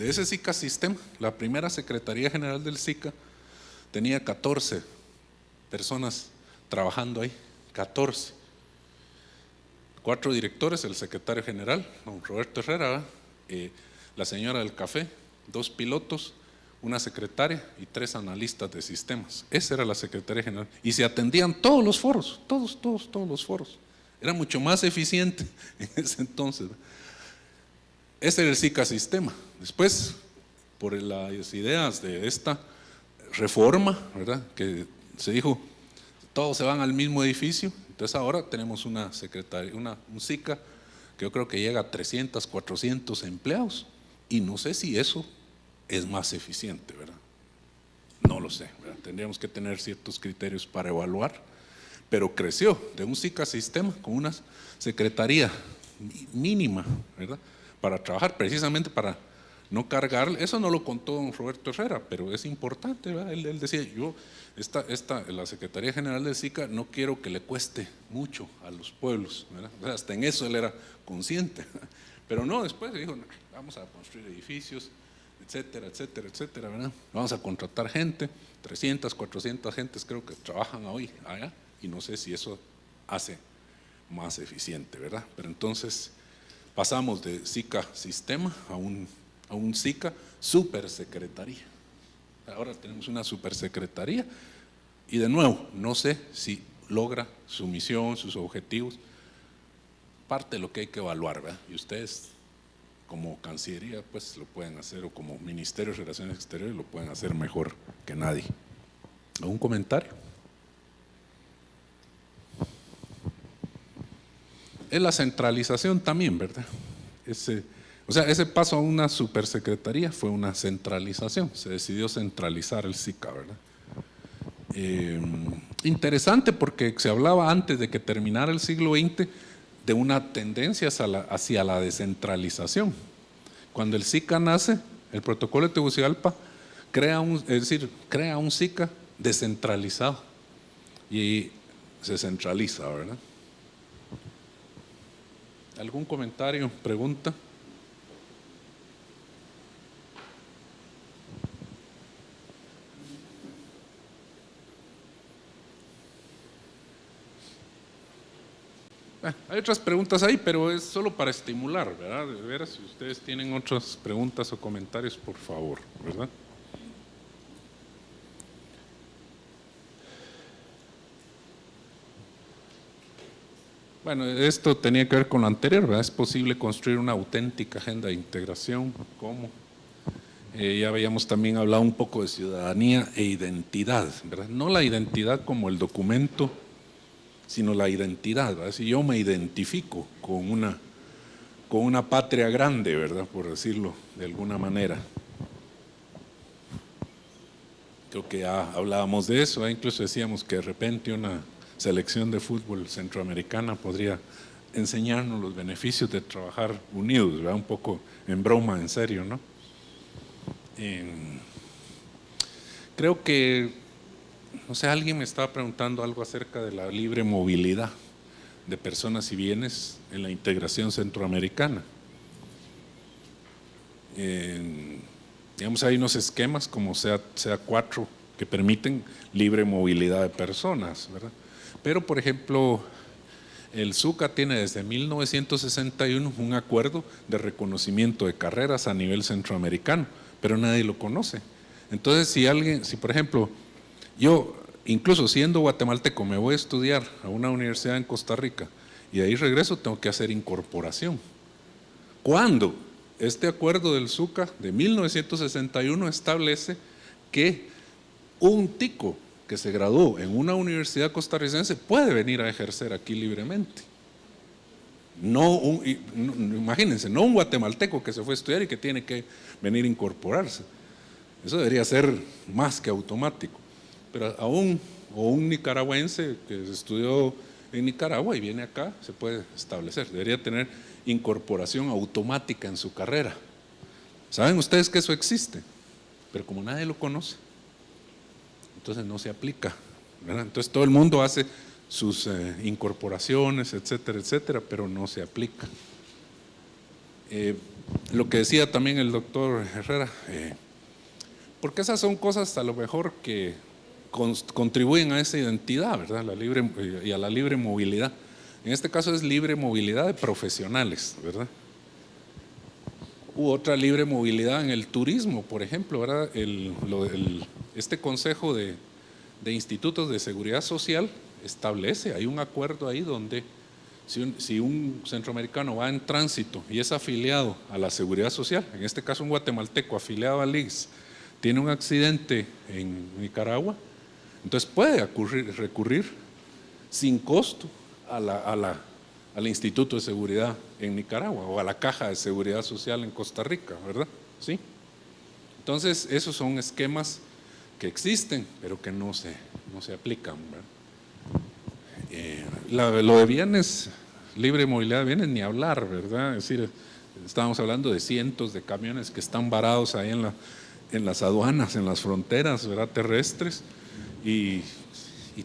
de ese SICA Sistema, la primera Secretaría General del SICA tenía 14 personas trabajando ahí, 14. 4 directores, el secretario general, don Roberto Herrera, la señora del café, 2 pilotos, una secretaria y 3 analistas de sistemas. Esa era la Secretaría General. Y se atendían todos los foros, todos los foros. Era mucho más eficiente en ese entonces. Ese era el SICA Sistema. Después, por las ideas de esta reforma, ¿verdad?, que se dijo, todos se van al mismo edificio. Entonces ahora tenemos una secretaría, un SICA que yo creo que llega a 300, 400 empleados. Y no sé si eso es más eficiente, ¿verdad? No lo sé, ¿verdad? Tendríamos que tener ciertos criterios para evaluar, pero creció de un SICA Sistema con una secretaría mínima, ¿verdad?, para trabajar, precisamente para no cargar. Eso no lo contó don Roberto Herrera, pero es importante, ¿verdad? Él decía, yo, la Secretaría General del SICA no quiero que le cueste mucho a los pueblos, ¿verdad? O sea, hasta en eso él era consciente, pero no, después dijo, no, vamos a construir edificios, etcétera, etcétera, etcétera, ¿verdad? Vamos a contratar gente, 300, 400 gentes creo que trabajan hoy allá, y no sé si eso hace más eficiente, ¿verdad? Pero entonces pasamos de SICA Sistema a un SICA Supersecretaría. Ahora tenemos una Supersecretaría y de nuevo, no sé si logra su misión, sus objetivos, parte de lo que hay que evaluar, ¿verdad? Y ustedes como Cancillería pues lo pueden hacer, o como Ministerio de Relaciones Exteriores lo pueden hacer mejor que nadie. ¿Algún comentario? Es la centralización también, ¿verdad? Ese paso a una supersecretaría fue una centralización, se decidió centralizar el SICA, ¿verdad? Interesante porque se hablaba antes de que terminara el siglo XX de una tendencia hacia la descentralización. Cuando el SICA nace, el protocolo de Tegucigalpa crea un SICA descentralizado y se centraliza, ¿verdad? ¿Algún comentario, pregunta? Hay otras preguntas ahí, pero es solo para estimular, ¿verdad? De veras, si ustedes tienen otras preguntas o comentarios, por favor, ¿verdad? Bueno, esto tenía que ver con lo anterior, ¿verdad? Es posible construir una auténtica agenda de integración. ¿Cómo? Ya habíamos también hablado un poco de ciudadanía e identidad, ¿verdad? No la identidad como el documento, sino la identidad, ¿verdad? Si yo me identifico con una patria grande, ¿verdad?, por decirlo de alguna manera. Creo que ya hablábamos de eso, incluso decíamos que de repente una selección de fútbol centroamericana podría enseñarnos los beneficios de trabajar unidos, ¿verdad? Un poco en broma, en serio, ¿no? Creo que, no sé, alguien me estaba preguntando algo acerca de la libre movilidad de personas y bienes en la integración centroamericana. Digamos, hay unos esquemas como CA4 que permiten libre movilidad de personas, ¿verdad? Pero, por ejemplo, el SUCA tiene desde 1961 un acuerdo de reconocimiento de carreras a nivel centroamericano, pero nadie lo conoce. Entonces, si por ejemplo, yo, incluso siendo guatemalteco, me voy a estudiar a una universidad en Costa Rica y de ahí regreso, tengo que hacer incorporación. ¿Cuándo? Este acuerdo del SUCA de 1961 establece que un tico que se graduó en una universidad costarricense puede venir a ejercer aquí libremente. Imagínense, no un guatemalteco que se fue a estudiar y que tiene que venir a incorporarse. Eso debería ser más que automático. Pero o un nicaragüense que estudió en Nicaragua y viene acá, se puede establecer. Debería tener incorporación automática en su carrera. ¿Saben ustedes que eso existe? Pero como nadie lo conoce, entonces no se aplica, ¿verdad? Entonces todo el mundo hace sus incorporaciones, etcétera, etcétera, pero no se aplica. Lo que decía también el doctor Herrera, porque esas son cosas a lo mejor que contribuyen a esa identidad, ¿verdad? Y a la libre movilidad. En este caso es libre movilidad de profesionales, ¿verdad? U otra libre movilidad en el turismo, por ejemplo, ¿verdad? Este Consejo de Institutos de Seguridad Social establece, hay un acuerdo ahí donde si un centroamericano va en tránsito y es afiliado a la Seguridad Social, en este caso un guatemalteco afiliado al IGS, tiene un accidente en Nicaragua, entonces puede recurrir sin costo al Instituto de Seguridad en Nicaragua o a la Caja de Seguridad Social en Costa Rica, ¿verdad? ¿Sí? Entonces, esos son esquemas que existen, pero que no se aplican, ¿verdad? Lo de bienes, libre movilidad de bienes, ni hablar, ¿verdad? Es decir, estábamos hablando de cientos de camiones que están varados ahí en las aduanas, en las fronteras, ¿verdad? Terrestres, y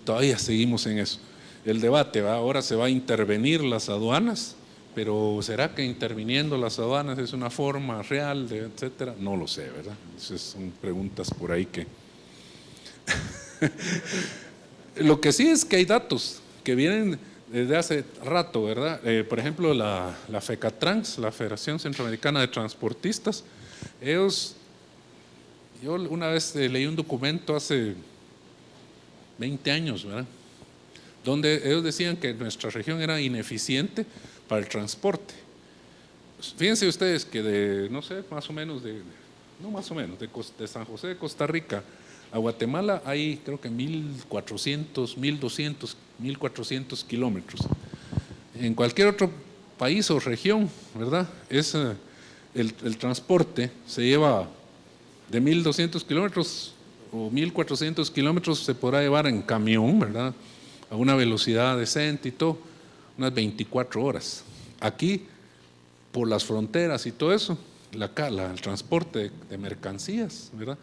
todavía seguimos en eso. El debate, ¿va? Ahora se va a intervenir las aduanas, pero ¿será que interviniendo las aduanas es una forma real de etcétera? No lo sé, ¿verdad? Esas son preguntas por ahí que… Lo que sí es que hay datos que vienen desde hace rato, ¿verdad? Por ejemplo, la FECATRANS, la Federación Centroamericana de Transportistas, yo una vez leí un documento hace 20 años, ¿verdad?, donde ellos decían que nuestra región era ineficiente para el transporte. Fíjense ustedes que de San José de Costa Rica a Guatemala hay creo que 1.400, 1.400 kilómetros. En cualquier otro país o región, ¿verdad?, el transporte se lleva de 1.200 kilómetros o 1.400 kilómetros, se podrá llevar en camión, ¿verdad?, a una velocidad decente y todo, unas 24 horas. Aquí, por las fronteras y todo eso, el transporte de mercancías, ¿verdad?,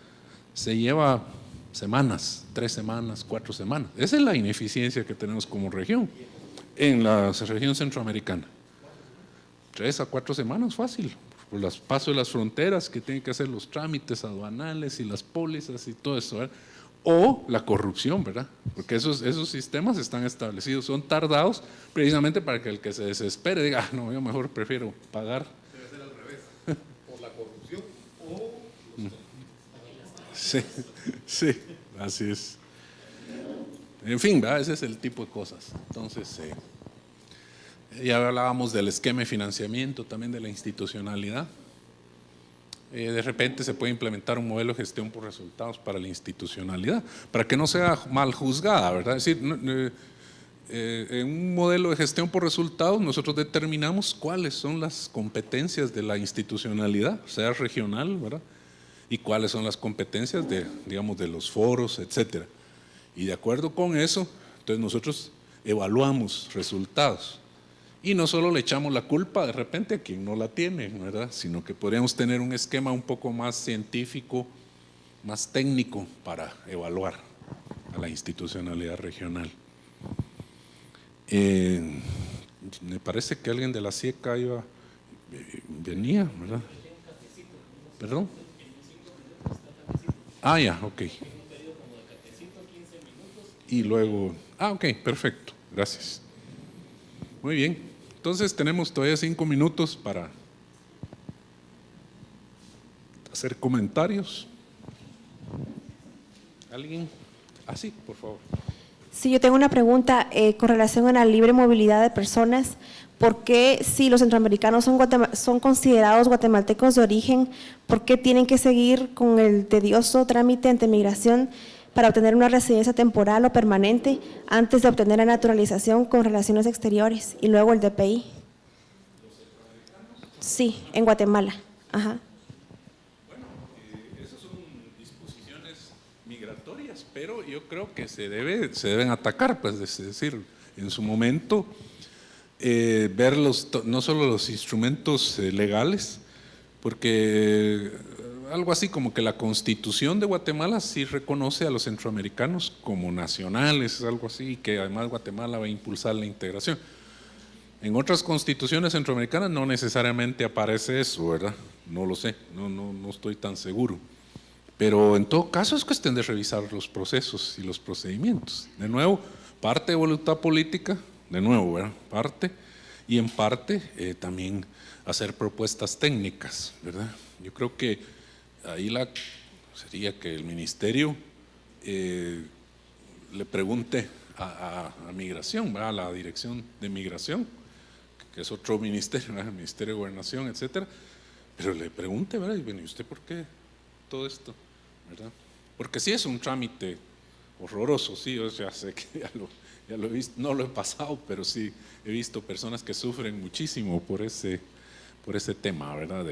se lleva semanas, 3 semanas, 4 semanas. Esa es la ineficiencia que tenemos como región, en la región centroamericana. 3 a 4 semanas, fácil, por los pasos de las fronteras, que tienen que hacer los trámites aduanales y las pólizas y todo eso, ¿verdad? O la corrupción, ¿verdad? Porque esos sistemas están establecidos, son tardados precisamente para que el que se desespere diga, no, yo mejor prefiero pagar. Debe ser al revés, por la corrupción o los… Sí, así es. En fin, ¿verdad? Ese es el tipo de cosas. Entonces, ya hablábamos del esquema de financiamiento, también de la institucionalidad. De repente se puede implementar un modelo de gestión por resultados para la institucionalidad, para que no sea mal juzgada, ¿verdad? Es decir, en un modelo de gestión por resultados nosotros determinamos cuáles son las competencias de la institucionalidad, sea regional, ¿verdad?, y cuáles son las competencias digamos, de los foros, etcétera. Y de acuerdo con eso, entonces nosotros evaluamos resultados. Y no solo le echamos la culpa de repente a quien no la tiene, ¿verdad?, sino que podríamos tener un esquema un poco más científico, más técnico para evaluar a la institucionalidad regional. Me parece que alguien de la CIECA venía, ¿verdad? ¿Perdón? Ah, ya, ok. Y luego, ok, perfecto, gracias. Muy bien, entonces tenemos todavía 5 minutos para hacer comentarios. ¿Alguien? Sí, por favor. Sí, yo tengo una pregunta con relación a la libre movilidad de personas. ¿Por qué, si los centroamericanos son considerados guatemaltecos de origen, por qué tienen que seguir con el tedioso trámite ante migración para obtener una residencia temporal o permanente antes de obtener la naturalización con relaciones exteriores y luego el DPI? Sí, en Guatemala. Ajá. Bueno, esas son disposiciones migratorias, pero yo creo que se deben atacar, pues, es decir, en su momento ver no solo los instrumentos legales, porque algo así como que la Constitución de Guatemala sí reconoce a los centroamericanos como nacionales, algo así, que además Guatemala va a impulsar la integración. En otras constituciones centroamericanas no necesariamente aparece eso, ¿verdad? No lo sé, no estoy tan seguro. Pero en todo caso es cuestión de revisar los procesos y los procedimientos. De nuevo, parte de voluntad política, de nuevo, ¿verdad? Parte, y en parte también hacer propuestas técnicas, ¿verdad? Yo creo que ahí sería que el ministerio le pregunte a Migración, ¿verdad? A la Dirección de Migración, que es otro ministerio, ¿verdad? El Ministerio de Gobernación, etcétera, pero le pregunte, ¿verdad? Y bueno, ¿y usted por qué todo esto? ¿Verdad? Porque sí es un trámite horroroso, sí, yo ya sé que ya lo he visto, no lo he pasado, pero sí he visto personas que sufren muchísimo por ese tema, ¿verdad?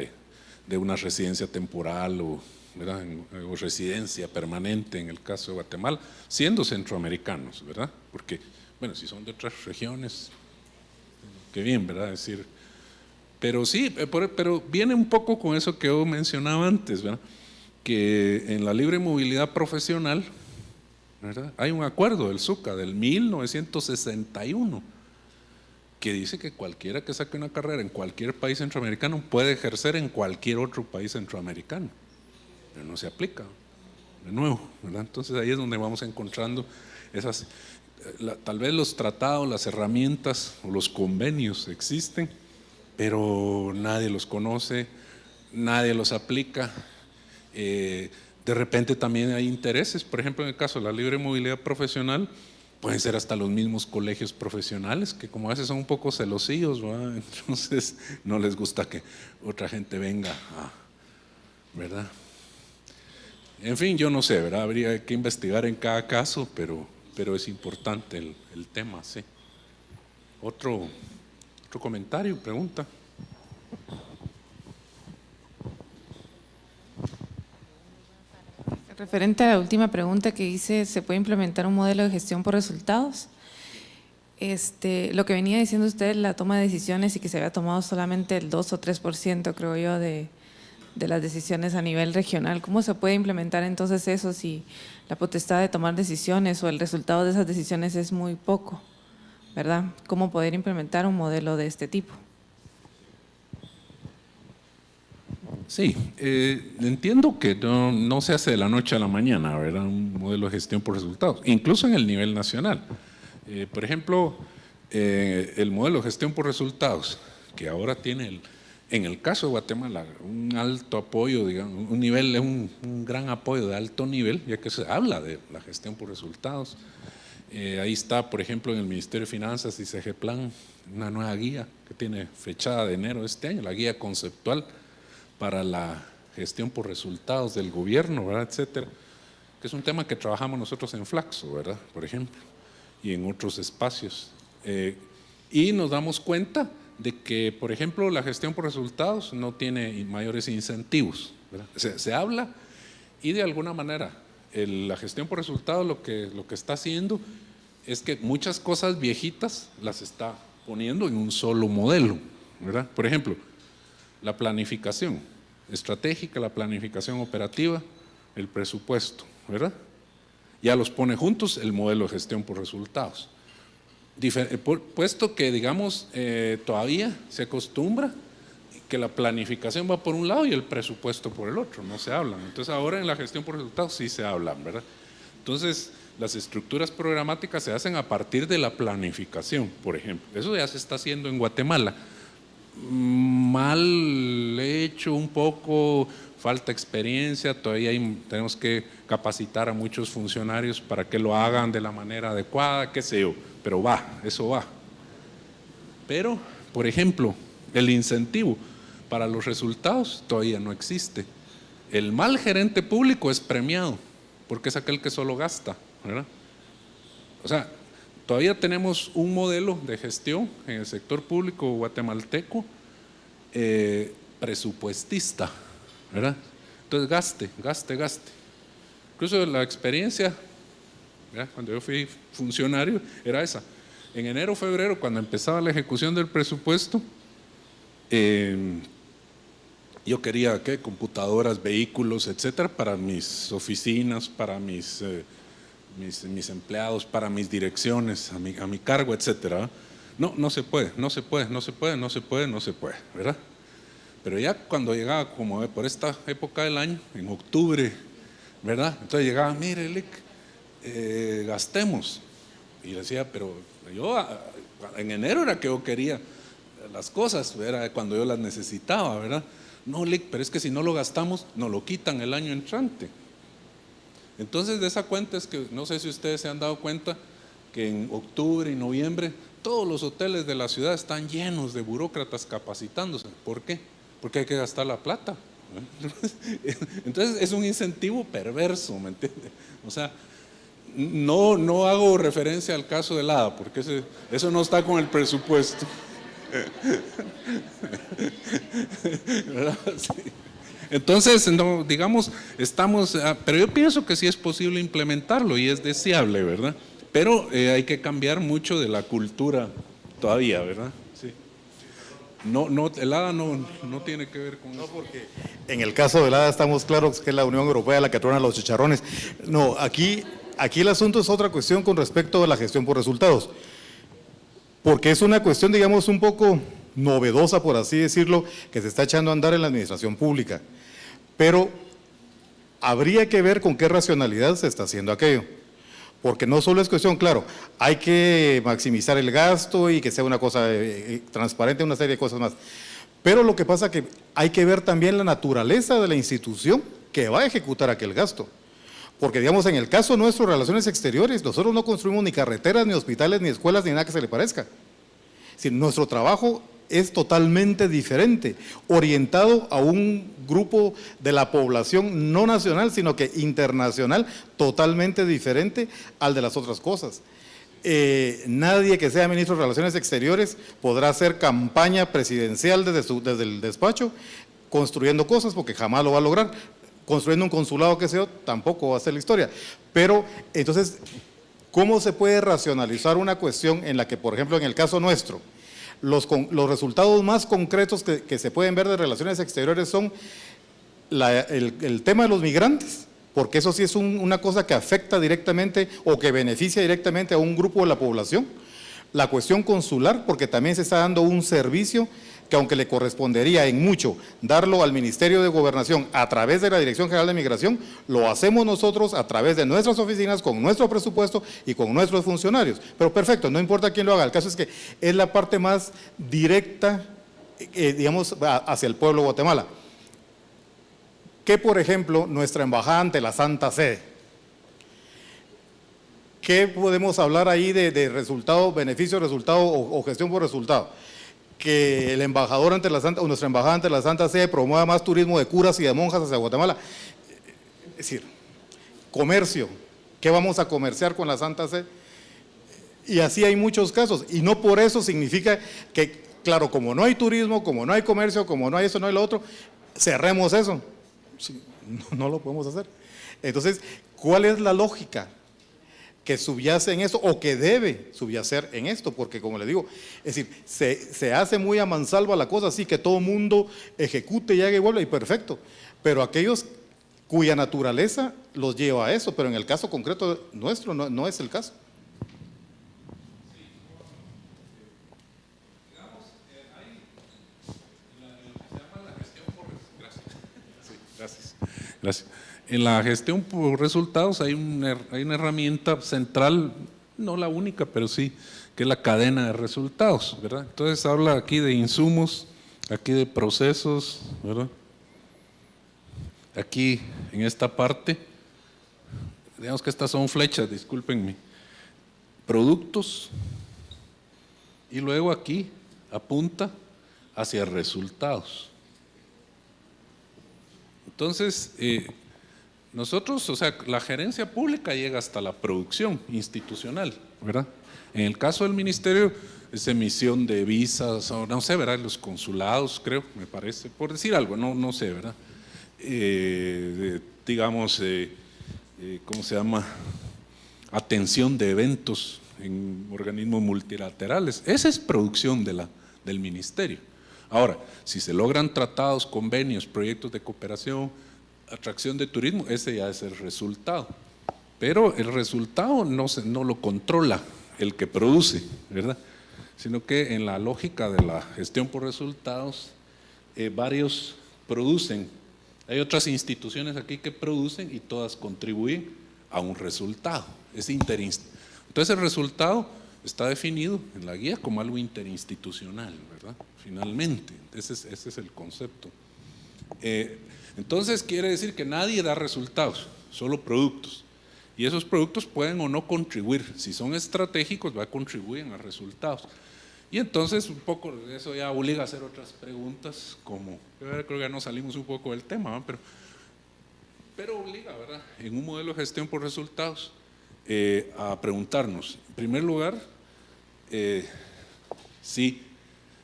De una residencia temporal ¿verdad? O residencia permanente en el caso de Guatemala, siendo centroamericanos, ¿verdad? Porque, bueno, si son de otras regiones, qué bien, ¿verdad? Es decir, pero sí, pero viene un poco con eso que yo mencionaba antes, ¿verdad? Que en la libre movilidad profesional, ¿verdad? Hay un acuerdo del SUCA del 1961 que dice que cualquiera que saque una carrera en cualquier país centroamericano puede ejercer en cualquier otro país centroamericano, pero no se aplica, de nuevo, ¿verdad? Entonces ahí es donde vamos encontrando esas, tal vez los tratados, las herramientas o los convenios existen, pero nadie los conoce, nadie los aplica. De repente también hay intereses, por ejemplo en el caso de la libre movilidad profesional, pueden ser hasta los mismos colegios profesionales que como a veces son un poco celosillos, ¿verdad? Entonces no les gusta que otra gente venga, ¿verdad? En fin, yo no sé, ¿verdad? Habría que investigar en cada caso, pero es importante el tema, sí. Otro comentario, pregunta. Referente a la última pregunta que hice, ¿se puede implementar un modelo de gestión por resultados? Lo que venía diciendo usted, la toma de decisiones y que se había tomado solamente el 2 o 3%, creo yo, de las decisiones a nivel regional. ¿Cómo se puede implementar entonces eso si la potestad de tomar decisiones o el resultado de esas decisiones es muy poco, ¿verdad? ¿Cómo poder implementar un modelo de este tipo? Sí, entiendo que no se hace de la noche a la mañana, ¿verdad? Un modelo de gestión por resultados, incluso en el nivel nacional. Por ejemplo, el modelo de gestión por resultados, que ahora tiene, en el caso de Guatemala, un alto apoyo, digamos, un nivel, un gran apoyo de alto nivel, ya que se habla de la gestión por resultados. Ahí está, por ejemplo, en el Ministerio de Finanzas y CGPLAN, una nueva guía que tiene fechada de enero de este año, la guía conceptual para la gestión por resultados del gobierno, ¿verdad? Etcétera, que es un tema que trabajamos nosotros en Flaxo, ¿verdad? Por ejemplo, y en otros espacios. Y nos damos cuenta de que, por ejemplo, la gestión por resultados no tiene mayores incentivos, ¿verdad? Se habla y de alguna manera la gestión por resultados lo que está haciendo es que muchas cosas viejitas las está poniendo en un solo modelo, ¿verdad? Por ejemplo, la planificación estratégica, la planificación operativa, el presupuesto, ¿verdad? Ya los pone juntos el modelo de gestión por resultados. Puesto que, digamos, todavía se acostumbra que la planificación va por un lado y el presupuesto por el otro, no se hablan. Entonces ahora en la gestión por resultados sí se hablan, ¿verdad? Entonces las estructuras programáticas se hacen a partir de la planificación, por ejemplo. Eso ya se está haciendo en Guatemala. Mal hecho un poco, falta experiencia, todavía tenemos que capacitar a muchos funcionarios para que lo hagan de la manera adecuada, qué sé yo, pero eso va. Pero, por ejemplo, el incentivo para los resultados todavía no existe. El mal gerente público es premiado, porque es aquel que solo gasta, ¿verdad? O sea, todavía tenemos un modelo de gestión en el sector público guatemalteco presupuestista, ¿verdad? Entonces gaste. Incluso la experiencia, ¿verdad? Cuando yo fui funcionario era esa. En enero, febrero, cuando empezaba la ejecución del presupuesto, yo quería computadoras, vehículos, etcétera, para mis oficinas, para mis empleados, para mis direcciones, a mi cargo, etcétera. no se puede, ¿verdad? Pero ya cuando llegaba como por esta época del año, en octubre, ¿verdad? Entonces llegaba, mire, Lick, gastemos. Y yo decía, pero yo en enero era que yo quería las cosas, era cuando yo las necesitaba, ¿verdad? No, Lick, pero es que si no lo gastamos, nos lo quitan el año entrante. Entonces de esa cuenta es que, no sé si ustedes se han dado cuenta, que en octubre y noviembre todos los hoteles de la ciudad están llenos de burócratas capacitándose. ¿Por qué? Porque hay que gastar la plata. Entonces es un incentivo perverso, ¿me entiende? O sea, no hago referencia al caso del ADA, porque eso no está con el presupuesto. ¿Verdad? Sí. Entonces, no, digamos, pero yo pienso que sí es posible implementarlo y es deseable, ¿verdad? Pero hay que cambiar mucho de la cultura todavía, ¿verdad? Sí. El ADA no tiene que ver con eso. No, porque en el caso del ADA estamos claros que es la Unión Europea la que truena los chicharrones. No, aquí el asunto es otra cuestión con respecto a la gestión por resultados. Porque es una cuestión, digamos, un poco novedosa, por así decirlo, que se está echando a andar en la administración pública. Pero habría que ver con qué racionalidad se está haciendo aquello. Porque no solo es cuestión, claro, hay que maximizar el gasto y que sea una cosa transparente, una serie de cosas más. Pero lo que pasa es que hay que ver también la naturaleza de la institución que va a ejecutar aquel gasto. Porque, digamos, en el caso nuestro, Relaciones Exteriores, nosotros no construimos ni carreteras, ni hospitales, ni escuelas, ni nada que se le parezca. Es decir, nuestro trabajo es totalmente diferente, orientado a un grupo de la población no nacional, sino que internacional, totalmente diferente al de las otras cosas. Nadie que sea ministro de Relaciones Exteriores podrá hacer campaña presidencial desde el despacho, construyendo cosas, porque jamás lo va a lograr. Construyendo un consulado, que sea, tampoco va a ser la historia. Pero, entonces, ¿cómo se puede racionalizar una cuestión en la que, por ejemplo, en el caso nuestro, los resultados más concretos que se pueden ver de Relaciones Exteriores son el tema de los migrantes? Porque eso sí es una cosa que afecta directamente o que beneficia directamente a un grupo de la población. La cuestión consular, porque también se está dando un servicio que, aunque le correspondería en mucho darlo al Ministerio de Gobernación a través de la Dirección General de Migración, lo hacemos nosotros a través de nuestras oficinas, con nuestro presupuesto y con nuestros funcionarios. Pero perfecto, no importa quién lo haga, el caso es que es la parte más directa, digamos, hacia el pueblo de Guatemala. Que, por ejemplo, nuestra embajada ante la Santa Sede, ¿qué podemos hablar ahí de resultado, beneficio, resultado o gestión por resultado? Que el embajador ante la Santa, o nuestra embajada ante la Santa Sede promueva más turismo de curas y de monjas hacia Guatemala. Es decir, comercio, ¿qué vamos a comerciar con la Santa Sede? Y así hay muchos casos, y no por eso significa que, claro, como no hay turismo, como no hay comercio, como no hay eso, no hay lo otro, cerremos eso. Sí, no lo podemos hacer. Entonces, ¿cuál es la lógica que subyace en esto o que debe subyacer en esto? Porque, como le digo, es decir, se hace muy a mansalva la cosa, así que todo el mundo ejecute y haga y vuelva y perfecto, pero aquellos cuya naturaleza los lleva a eso, pero en el caso concreto nuestro no es el caso. Gracias. En la gestión por resultados hay una herramienta central, no la única, pero sí, que es la cadena de resultados, ¿verdad? Entonces habla aquí de insumos, aquí de procesos, ¿verdad? Aquí en esta parte, digamos que estas son flechas, discúlpenme, productos, y luego aquí apunta hacia resultados. Entonces, nosotros, o sea, la gerencia pública llega hasta la producción institucional, ¿verdad? En el caso del ministerio es emisión de visas, o no sé, ¿verdad? Los consulados, creo, me parece, por decir algo, no sé, ¿verdad? Digamos, ¿cómo se llama? Atención de eventos en organismos multilaterales. Esa es producción del ministerio. Ahora, si se logran tratados, convenios, proyectos de cooperación, atracción de turismo, ese ya es el resultado. Pero el resultado no lo controla el que produce, ¿verdad? sino que en la lógica de la gestión por resultados, varios producen. Hay otras instituciones aquí que producen y todas contribuyen a un resultado. Entonces el resultado está definido en la guía como algo interinstitucional, ¿verdad? Finalmente, ese es el concepto. Entonces quiere decir que nadie da resultados, solo productos. Y esos productos pueden o no contribuir. Si son estratégicos, contribuyen a resultados. Y entonces un poco eso ya obliga a hacer otras preguntas, como, yo creo que ya nos salimos un poco del tema, ¿no? Pero obliga, ¿verdad? En un modelo de gestión por resultados, a preguntarnos, en primer lugar, si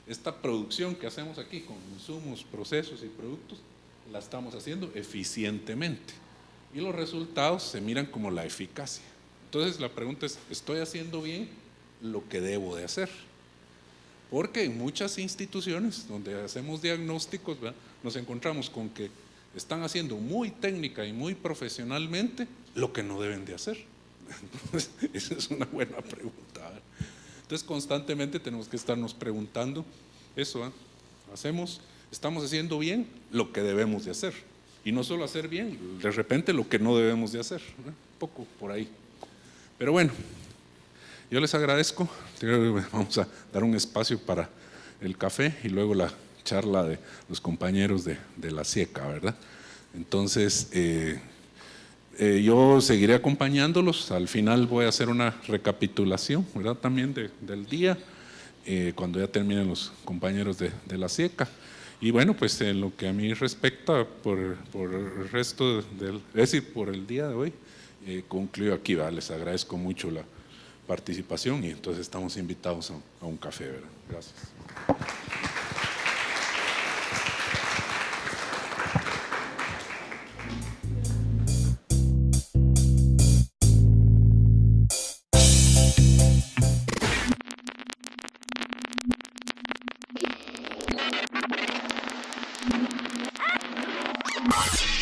esta producción que hacemos aquí con insumos, procesos y productos, la estamos haciendo eficientemente. Y los resultados se miran como la eficacia. Entonces la pregunta es, ¿estoy haciendo bien lo que debo de hacer? Porque en muchas instituciones donde hacemos diagnósticos, ¿verdad?, nos encontramos con que están haciendo muy técnica y muy profesionalmente lo que no deben de hacer. Entonces, esa es una buena pregunta, ¿verdad? Entonces constantemente tenemos que estarnos preguntando eso, ¿verdad? Estamos haciendo bien lo que debemos de hacer. Y no solo hacer bien, de repente lo que no debemos de hacer, ¿verdad? Un poco por ahí. Pero bueno, yo les agradezco. Vamos a dar un espacio para el café y luego la charla de los compañeros de la SIECA, ¿verdad? Entonces, yo seguiré acompañándolos. Al final voy a hacer una recapitulación, ¿verdad?, también del día, cuando ya terminen los compañeros de la SIECA. Y bueno, pues en lo que a mí respecta, por el resto por el día de hoy, concluyo aquí, ¿verdad? Les agradezco mucho la participación y entonces estamos invitados a un café, ¿verdad? Gracias. Ah!